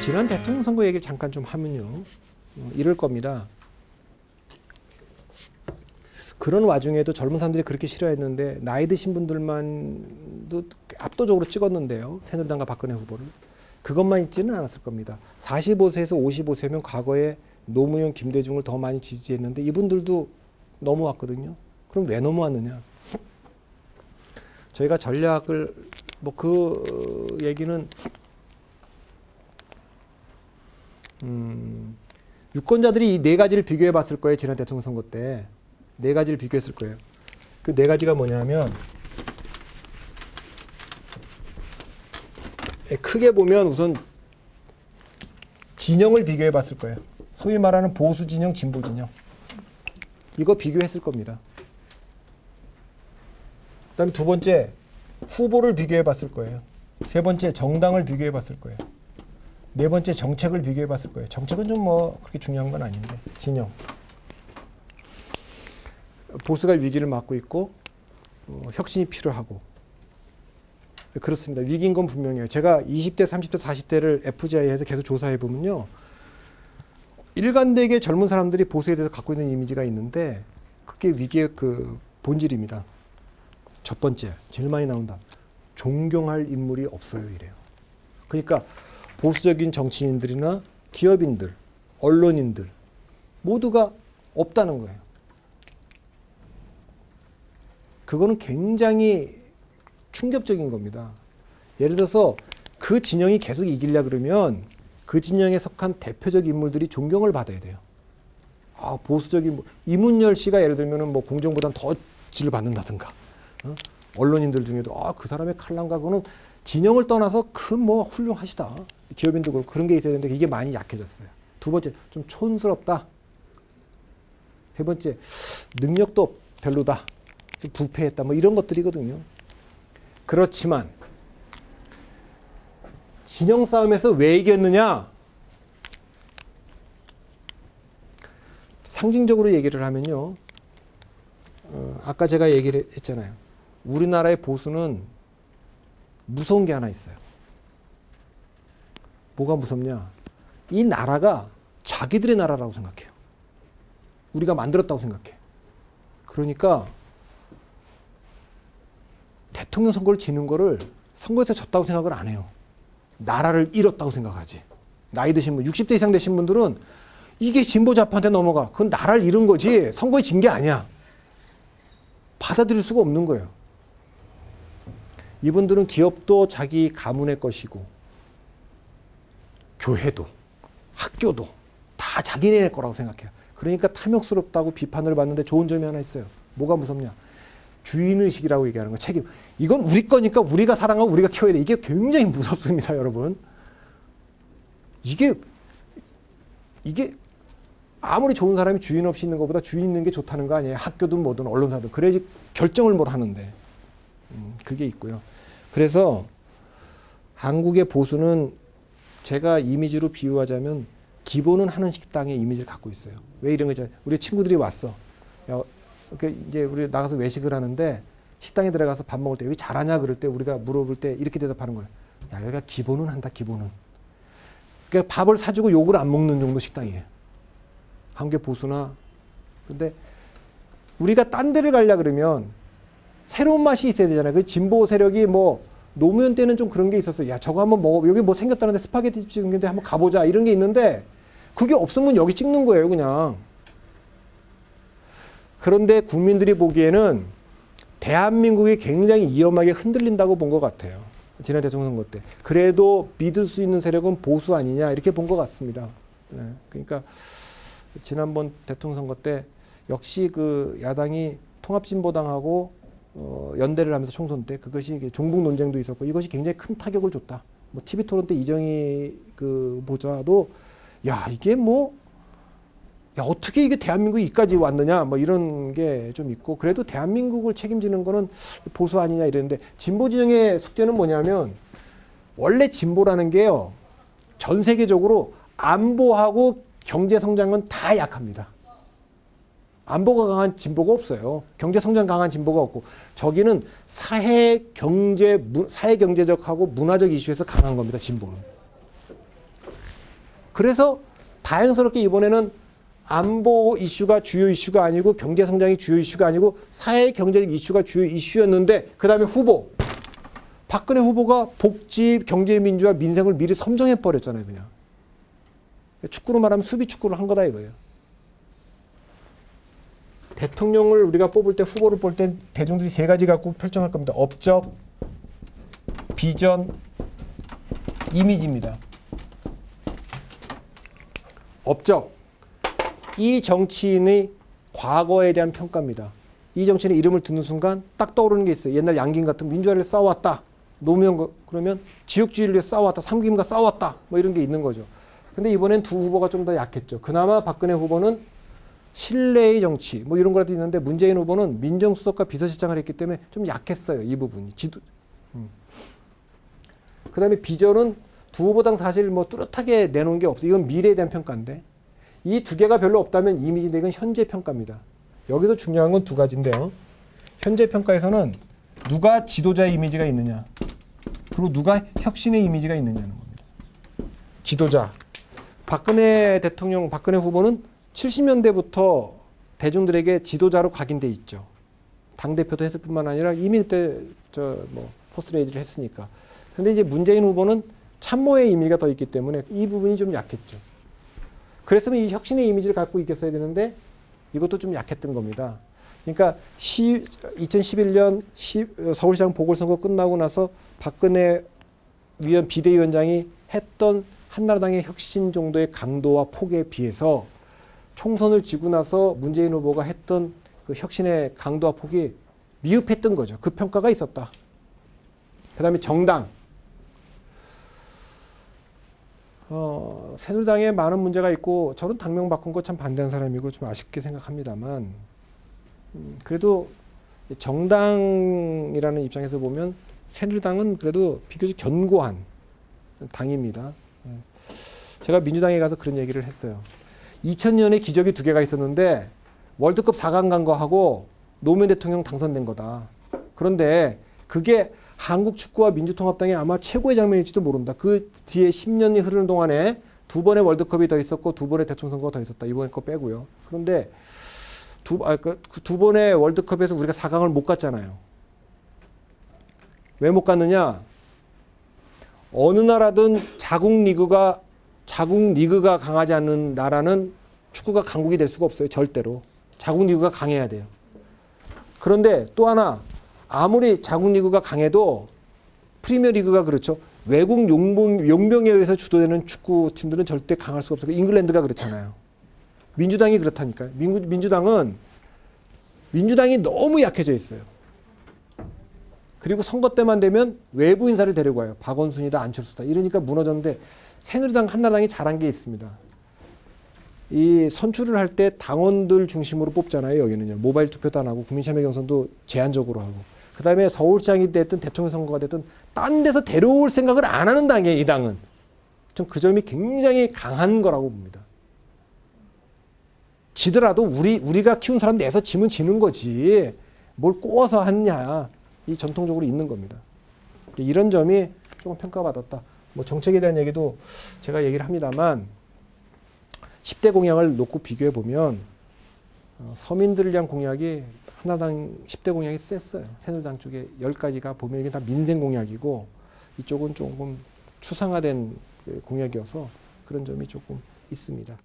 지난 대통령 선거 얘기를 잠깐 좀 하면요. 이럴 겁니다. 그런 와중에도 젊은 사람들이 그렇게 싫어했는데 나이 드신 분들만도 압도적으로 찍었는데요. 새누리당과 박근혜 후보를. 그것만 있지는 않았을 겁니다. 45세에서 55세면 과거에 노무현, 김대중을 더 많이 지지했는데 이분들도 넘어왔거든요. 그럼 왜 넘어왔느냐? 저희가 전략을 그 얘기는 유권자들이 이 네 가지를 비교해 봤을 거예요. 지난 대통령 선거 때. 네 가지를 비교했을 거예요. 그 네 가지가 뭐냐면 크게 보면 우선 진영을 비교해 봤을 거예요. 소위 말하는 보수 진영, 진보 진영. 이거 비교했을 겁니다. 그다음에 두 번째 후보를 비교해 봤을 거예요. 세 번째 정당을 비교해 봤을 거예요. 네 번째 정책을 비교해 봤을 거예요. 정책은 좀 그렇게 중요한 건 아닌데. 진영. 보수가 위기를 맞고 있고 혁신이 필요하고 그렇습니다. 위기인 건 분명해요. 제가 20대, 30대, 40대를 FGI에서 계속 조사해 보면요. 일관되게 젊은 사람들이 보수에 대해서 갖고 있는 이미지가 있는데 그게 위기의 그 본질입니다. 첫 번째, 제일 많이 나온다. 존경할 인물이 없어요. 이래요. 그러니까 보수적인 정치인들이나 기업인들, 언론인들 모두가 없다는 거예요. 그거는 굉장히 충격적인 겁니다. 예를 들어서 그 진영이 계속 이기려 그러면 그 진영에 속한 대표적 인물들이 존경을 받아야 돼요. 보수적인 이문열 씨가 예를 들면 공정보다 더 질을 받는다든가, 언론인들 중에도 그 사람의 칼럼과 그거는 진영을 떠나서 훌륭하시다. 기업인도 그렇고 그런 게 있어야 되는데 이게 많이 약해졌어요. 두 번째, 좀 촌스럽다. 세 번째, 능력도 별로다. 좀 부패했다. 이런 것들이거든요. 그렇지만 진영 싸움에서 왜 이겼느냐? 상징적으로 얘기를 하면요. 아까 제가 얘기를 했잖아요. 우리나라의 보수는 무서운 게 하나 있어요. 뭐가 무섭냐? 이 나라가 자기들의 나라라고 생각해요. 우리가 만들었다고 생각해. 그러니까 대통령 선거를 지는 거를 선거에서 졌다고 생각을 안 해요. 나라를 잃었다고 생각하지. 나이 드신 분, 60대 이상 되신 분들은 이게 진보좌파한테 넘어가. 그건 나라를 잃은 거지 선거에 진 게 아니야. 받아들일 수가 없는 거예요. 이분들은 기업도 자기 가문의 것이고 교회도 학교도 다 자기네 거라고 생각해요. 그러니까 탐욕스럽다고 비판을 받는데 좋은 점이 하나 있어요. 뭐가 무섭냐? 주인의식이라고 얘기하는 거. 책임. 이건 우리 거니까 우리가 사랑하고 우리가 키워야 돼. 이게 굉장히 무섭습니다. 여러분. 이게 아무리 좋은 사람이 주인 없이 있는 것보다 주인 있는 게 좋다는 거 아니에요. 학교든 뭐든 언론사든. 그래야지 결정을 뭘 하는데. 그게 있고요. 그래서 한국의 보수는 제가 이미지로 비유하자면 기본은 하는 식당의 이미지를 갖고 있어요. 왜 이런 거죠? 우리 친구들이 왔어. 야, 이제 우리 나가서 외식을 하는데 식당에 들어가서 밥 먹을 때 여기 잘하냐 그럴 때 우리가 물어볼 때 이렇게 대답하는 거예요. 야, 여기가 기본은 한다. 기본은. 그러니까 밥을 사주고 욕을 안 먹는 정도 식당이에요. 한국의 보수나. 근데 우리가 딴 데를 가려 그러면 새로운 맛이 있어야 되잖아요. 그 진보 세력이 노무현 때는 좀 그런 게 있었어요. 야, 저거 한번 먹어. 여기 생겼다는데 스파게티 집 찍는데 한번 가보자. 이런 게 있는데 그게 없으면 여기 찍는 거예요. 그냥. 그런데 국민들이 보기에는 대한민국이 굉장히 위험하게 흔들린다고 본 것 같아요. 지난 대통령 선거 때. 그래도 믿을 수 있는 세력은 보수 아니냐 이렇게 본 것 같습니다. 네. 그러니까 지난번 대통령 선거 때 역시 그 야당이 통합진보당하고 연대를 하면서 총선 때 그것이 종북 논쟁도 있었고 이것이 굉장히 큰 타격을 줬다. TV토론 때 이정희 그 보좌도 야 이게 야, 어떻게 이게 대한민국이 이까지 왔느냐, 이런 게 좀 있고, 그래도 대한민국을 책임지는 거는 보수 아니냐 이랬는데, 진보 진영의 숙제는 뭐냐면, 원래 진보라는 게요, 전 세계적으로 안보하고 경제 성장은 다 약합니다. 안보가 강한 진보가 없어요. 경제 성장 강한 진보가 없고, 저기는 사회 경제적하고 문화적 이슈에서 강한 겁니다, 진보는. 그래서 다행스럽게 이번에는 안보 이슈가 주요 이슈가 아니고 경제 성장이 주요 이슈가 아니고 사회 경제적 이슈가 주요 이슈였는데 그 다음에 후보. 박근혜 후보가 복지, 경제 민주화, 민생을 미리 선정해 버렸잖아요, 그냥. 축구로 말하면 수비 축구를 한 거다 이거예요. 대통령을 우리가 뽑을 때 후보를 뽑을 때 대중들이 세 가지 갖고 결정할 겁니다. 업적, 비전, 이미지입니다. 업적. 이 정치인의 과거에 대한 평가입니다. 이 정치인의 이름을 듣는 순간 딱 떠오르는 게 있어요. 옛날 양김 같은 민주화를 싸웠다. 노무현 그러면 지역주의를 위해 싸웠다. 삼김과 싸웠다. 뭐 이런 게 있는 거죠. 근데 이번엔 두 후보가 좀 더 약했죠. 그나마 박근혜 후보는 신뢰의 정치 뭐 이런 거라도 있는데 문재인 후보는 민정수석과 비서실장을 했기 때문에 좀 약했어요. 이 부분이. 그 다음에 비전은 두 후보당 사실 뭐 뚜렷하게 내놓은 게 없어요. 이건 미래에 대한 평가인데 이 두 개가 별로 없다면 이미지인데 이건 현재 평가입니다. 여기서 중요한 건 두 가지인데요. 현재 평가에서는 누가 지도자의 이미지가 있느냐 그리고 누가 혁신의 이미지가 있느냐는 겁니다. 지도자. 박근혜 대통령, 박근혜 후보는 70년대부터 대중들에게 지도자로 각인돼 있죠. 당대표도 했을 뿐만 아니라 이미 그때 포스트레이디를 했으니까. 근데 이제 문재인 후보는 참모의 이미지가 더 있기 때문에 이 부분이 좀 약했죠. 그랬으면 이 혁신의 이미지를 갖고 있겠어야 되는데 이것도 좀 약했던 겁니다. 그러니까 2011년 서울시장 보궐선거 끝나고 나서 박근혜 비대위원장이 했던 한나라당의 혁신 정도의 강도와 폭에 비해서 총선을 지고 나서 문재인 후보가 했던 그 혁신의 강도와 폭이 미흡했던 거죠. 그 평가가 있었다. 그 다음에 정당. 새누리당에 많은 문제가 있고 저는 당명 바꾼 거 참 반대하는 사람이고 좀 아쉽게 생각합니다만 그래도 정당이라는 입장에서 보면 새누리당은 그래도 비교적 견고한 당입니다. 제가 민주당에 가서 그런 얘기를 했어요. 2000년에 기적이 두 개가 있었는데 월드컵 4강 간 거하고 노무현 대통령 당선된 거다. 그런데 그게 한국 축구와 민주통합당이 아마 최고의 장면일지도 모른다. 그 뒤에 10년이 흐르는 동안에 두 번의 월드컵이 더 있었고 두 번의 대통령 선거가 더 있었다. 이번에 거 빼고요. 그런데 두 번의 월드컵에서 우리가 4강을 못 갔잖아요. 왜 못 갔느냐? 어느 나라든 자국 리그가 강하지 않는 나라는 축구가 강국이 될 수가 없어요. 절대로. 자국 리그가 강해야 돼요. 그런데 또 하나 아무리 자국 리그가 강해도 프리미어 리그가 그렇죠. 외국 용병에 의해서 주도되는 축구팀들은 절대 강할 수가 없어요. 잉글랜드가 그렇잖아요. 민주당이 그렇다니까요. 민주당이 너무 약해져 있어요. 그리고 선거 때만 되면 외부 인사를 데리고 와요. 박원순이다 안철수다. 이러니까 무너졌는데 새누리당 한나라당이 잘한 게 있습니다. 이 선출을 할 때 당원들 중심으로 뽑잖아요. 여기는요. 모바일 투표도 안 하고 국민참여 경선도 제한적으로 하고. 그 다음에 서울시장이 됐든 대통령 선거가 됐든 딴 데서 데려올 생각을 안 하는 당이에요. 이 당은. 전 그 점이 굉장히 강한 거라고 봅니다. 지더라도 우리가 키운 사람 내서 지면 지는 거지. 뭘 꼬아서 하느냐. 이 전통적으로 있는 겁니다. 이런 점이 조금 평가받았다. 뭐 정책에 대한 얘기도 제가 얘기를 합니다만 10대 공약을 놓고 비교해 보면 서민들을 위한 공약이 한나라당 10대 공약이 셌어요. 새누리당 쪽에 10가지가 보면 이게 다 민생 공약이고 이쪽은 조금 추상화된 공약이어서 그런 점이 조금 있습니다.